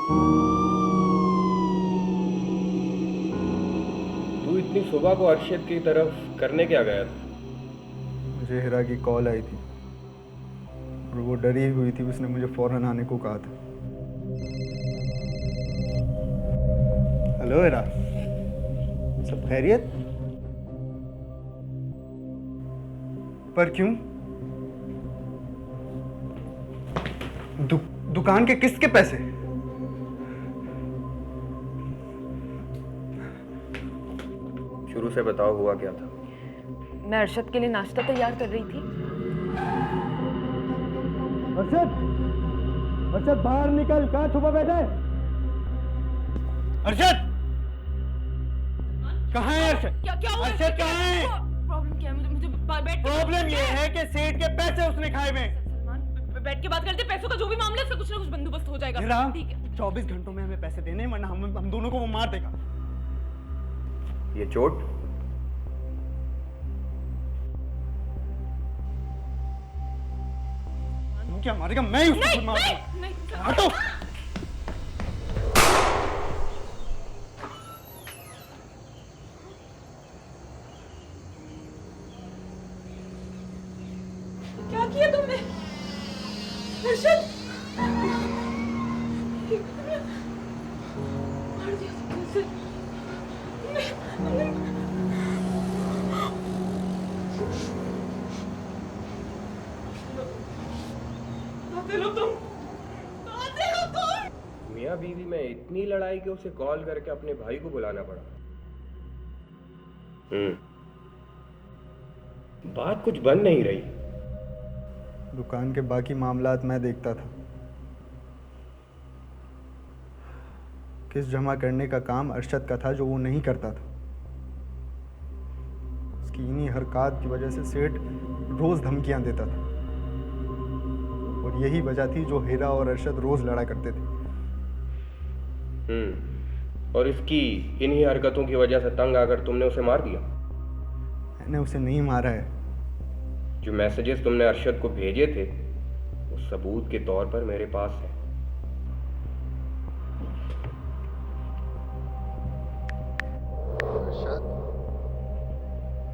तू इतनी सुबह को अरशद की तरफ करने क्या गया था? मुझे हिरा की कॉल आई थी और वो डरी हुई थी। उसने मुझे फ़ौरन आने को कहा था। हेलो हिरा, सब खैरियत? पर क्यों? दुकान के किसके पैसे? शुरू से बताओ, हुआ क्या था? मैं अरशद के लिए नाश्ता तैयार कर रही थी। अरशद, अरशद बाहर निकल, कहाँ छुपा बैठा है? अरशद, कहाँ है अरशद? क्या हुआ? अरशद कहाँ है? प्रॉब्लम क्या है? मुझे बैठ के प्रॉब्लम ये है कि सेठ के पैसे उसने खाए हुए हैं। सलमान, बैठ के बात करते हैं। पैसों का जो भी मामला है उसका कुछ ना कुछ बंदोबस्त हो जाएगा। हिरा, ठीक है। 24 घंटों में हमें पैसे देने, वरना हम दोनों को वो मार देगा। ये चोट? तू क्या मारेगा? मैं ही उसको खुद मार दूंगा। नहीं। हटो। क्या किया तुमने अरशद? मार दिया तुमने उसे। आते हो तुम? आते हो तुम? मियाँ बीवी में इतनी लड़ाई कि उसे कॉल करके अपने भाई को बुलाना पड़ा। बात कुछ बन नहीं रही। दुकान के बाकी मामलात मैं देखता था। किस जमा करने का काम अरशद का था जो वो नहीं करता था। उसकी इन्हीं हरकत की वजह से सेठ रोज धमकियां देता था और यही वजह थी जो हीरा और अरशद रोज लड़ा करते थे। और इसकी इन्हीं हरकतों की वजह से तंग आकर तुमने उसे मार दिया? मैंने उसे नहीं मारा है। जो मैसेजेस तुमने अरशद को भेजे थे वो सबूत के तौर पर मेरे पास है।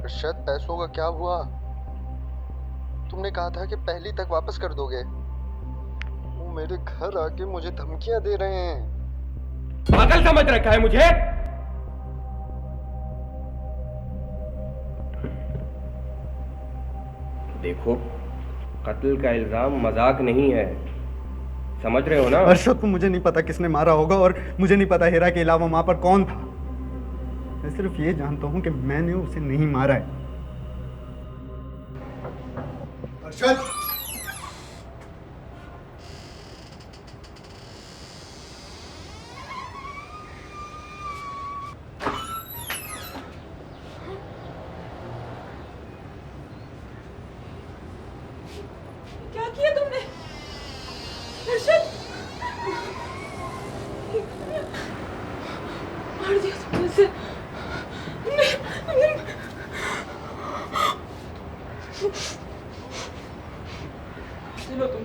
अरशद, पैसों का क्या हुआ? तुमने कहा था कि पहली तक वापस कर दोगे। वो मेरे घर आके मुझे धमकियां दे रहे हैं। पागल समझ रखा है मुझे? देखो, कत्ल का इल्जाम मजाक नहीं है, समझ रहे हो ना? अरशद को मुझे नहीं पता किसने मारा होगा और मुझे नहीं पता हीरा के अलावा वहां पर कौन था। मैं सिर्फ ये जानता हूं कि मैंने उसे नहीं मारा है। अरशद, क्या किया तुमने अरशद? मार दिया तुमने उसे। चलो तुम,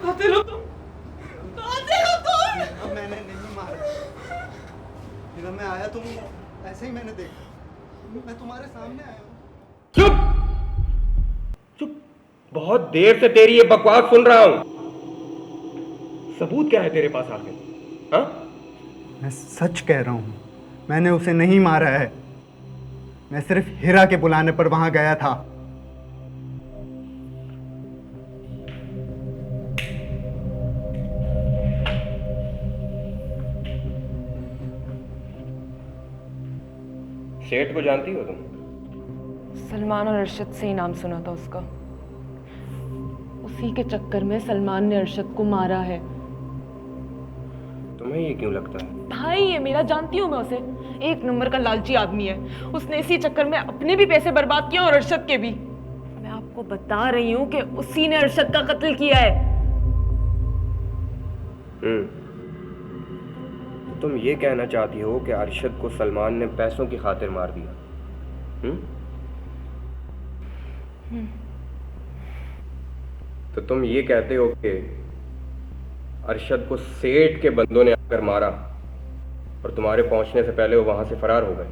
आते लो तुम, आते हो तुम। मैंने नहीं मारा। हीरा, मैं आया तुम ऐसे ही मैंने देखा। मैं तुम्हारे सामने आया हूँ। चुप चुप, बहुत देर से तेरी ये बकवास सुन रहा हूं। सबूत क्या है तेरे पास आखिर? हाँ? मैं सच कह रहा हूँ, मैंने उसे नहीं मारा है। मैं सिर्फ हीरा के बुलाने पर वहां गया था। सेठ को जानती हो तुम? सलमान और अरशद से ही नाम सुना था उसका। उसी के चक्कर में सलमान ने अरशद को मारा है। तुम्हें ये क्यों लगता है? भाई है मेरा, जानती हूँ मैं उसे। एक नंबर का लालची आदमी है। उसने इसी चक्कर में अपने भी पैसे बर्बाद किए और अरशद के भी। मैं आपको बता रही हूँ कि उसी ने अरशद का कत्ल किया है। तो तुम ये कहना चाहती हो कि अरशद को सलमान ने पैसों की खातिर मार दिया? तो तुम ये कहते हो कि अरशद को सेठ के बंदों ने आकर मारा और तुम्हारे पहुंचने से पहले वो वहां से फरार हो गए।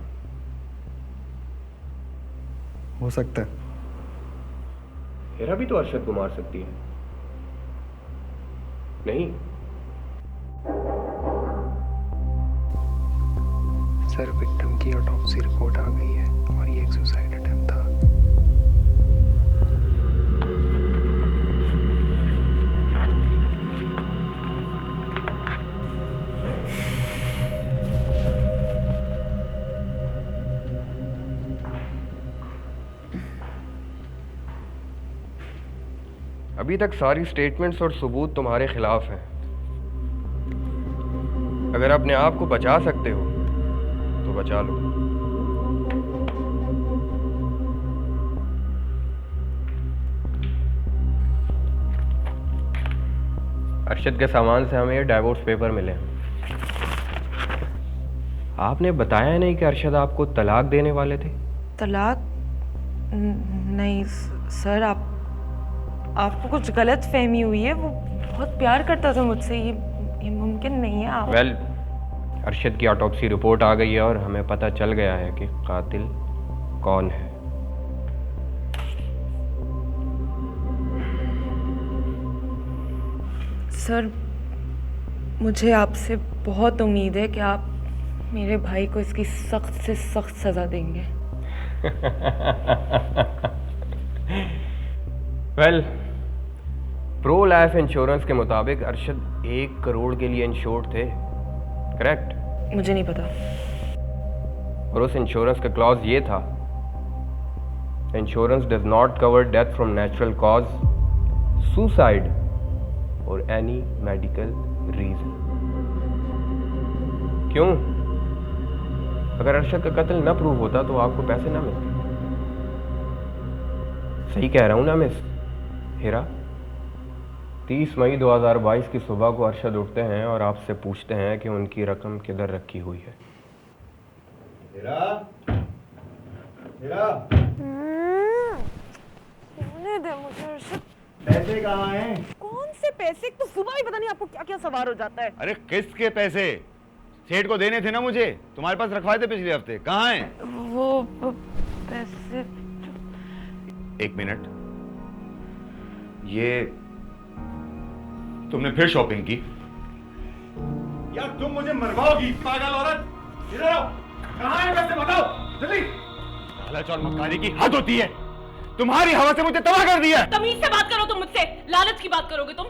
हो सकता है। हेरा भी तो अरशद को मार सकती है, नहीं? सर, विक्टिम की ऑटोप्सी रिपोर्ट आ गई है और ये एक सुसाइड अटेम्प्ट था। अभी तक सारी स्टेटमेंट्स और सबूत तुम्हारे खिलाफ हैं। अगर अपने आप को बचा सकते हो तो बचा लो। अरशद के सामान से हमें ये डाइवोर्स पेपर मिले। आपने बताया नहीं कि अरशद आपको तलाक देने वाले थे? तलाक? नहीं सर, आपको कुछ गलत फहमी हुई है। वो बहुत प्यार करता था मुझसे। ये मुमकिन नहीं है। आप वेल, अरशद की ऑटोप्सी रिपोर्ट आ गई है और हमें पता चल गया है कि कातिल कौन है। सर, मुझे आपसे बहुत उम्मीद है कि आप मेरे भाई को इसकी सख्त से सख्त सजा देंगे। वेल, प्रो लाइफ इंश्योरेंस के मुताबिक अरशद 1 करोड़ के लिए इंश्योर्ड थे, करेक्ट? मुझे नहीं पता। और उस इंश्योरेंस का क्लॉज ये था, insurance does not cover death from natural cause, suicide और एनी मेडिकल रीजन। क्यों? अगर अरशद का कत्ल न प्रूव होता तो आपको पैसे ना मिलते। सही कह रहा हूं ना मिस हेरा? 30 मई 2022 की सुबह को अरशद उठते हैं और आपसे पूछते हैं कि उनकी रकम किधर रखी हुई है। हेरा, हेरा, होने दे मुझे अरशद। पैसे कहाँ हैं? कौन से पैसे? तो सुबह ही पता नहीं आपको क्या क्या सवार हो जाता है। अरे किसके पैसे? सेठ को देने थे ना मुझे, तुम्हारे पास रखवाए थे पिछले हफ्ते, कहाँ हैं? वो पैसे। एक मिनट, ये तुमने फिर शॉपिंग की? यार तुम मुझे मरवाओगी पागल औरत। इधर आओ, कहाँ है पैसे बताओ जल्दी। लालच और मक्कारी की हद होती है। तुम्हारी हवा से मुझे तबाह कर दिया। तमीज से बात करो तुम मुझसे। लालच की बात करोगे तुम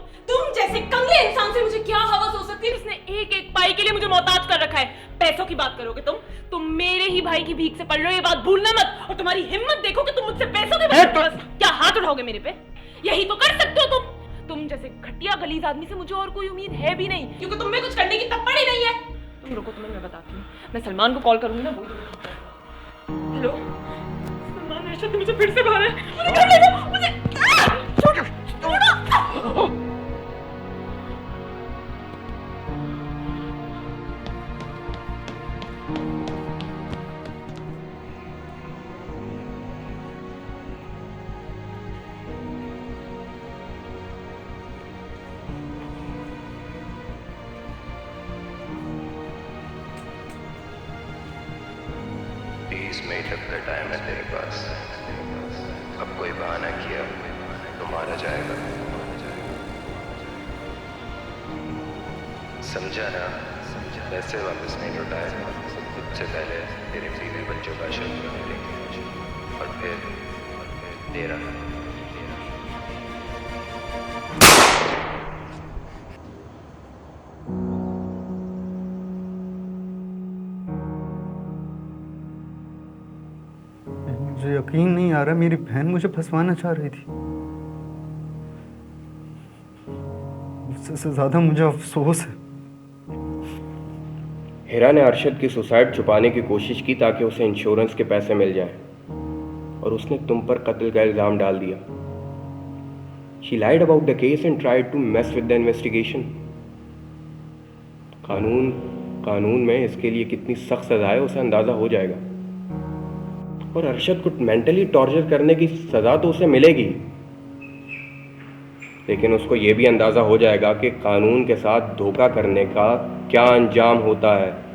जैसे कंगले इंसान से मुझे क्या हवस हो सकती है जिसने एक एक पाई के लिए मुझे मोहताज कर रखा है। पैसों की बात करोगे तुम मेरे ही भाई की भीख से पढ़ रहे हो, ये बात भूलना मत। और तुम्हारी हिम्मत देखो कि तुम मुझसे पैसों के बस क्या हाथ उठाओगे मेरे पे? यही तो कर सकते हो तुम जैसे घटिया गलीज आदमी से मुझे और कोई उम्मीद है भी नहीं, क्योंकि तुम में कुछ करने की तप्पड़ ही नहीं है। तुम रुको, तुम्हें मैं बताती हूँ। मैं सलमान को कॉल करूंगी ना, वो हेलो सलमान, अरशद मुझे फिर से मारा है। मुझे घर ले जाओ, मुझे छोड़ो। मई तक का टाइम है तेरे पास। अब कोई बहाना किया तो मारा जाएगा, समझा ना? पैसे वापस नहीं लौटाए, सबसे पहले तेरे बीवी बच्चों का शव मिलेंगे और फिर तेरा। मुझे यकीन नहीं आ रहा, मेरी बहन मुझे फंसवाना चाह रही थी। उससे ज्यादा मुझे अफसोस है। हेरा ने अरशद की सुसाइड छुपाने की कोशिश की ताकि उसे इंश्योरेंस के पैसे मिल जाएं, और उसने तुम पर कत्ल का इल्जाम डाल दिया। She lied about the case and tried to mess with the investigation. कानून में इसके लिए कितनी सख्त सजा है उसे अंदाजा हो जाएगा। और अरशद को मेंटली टॉर्चर करने की सजा तो उसे मिलेगी। लेकिन उसको ये भी अंदाज़ा हो जाएगा कि कानून के साथ धोखा करने का क्या अंजाम होता है।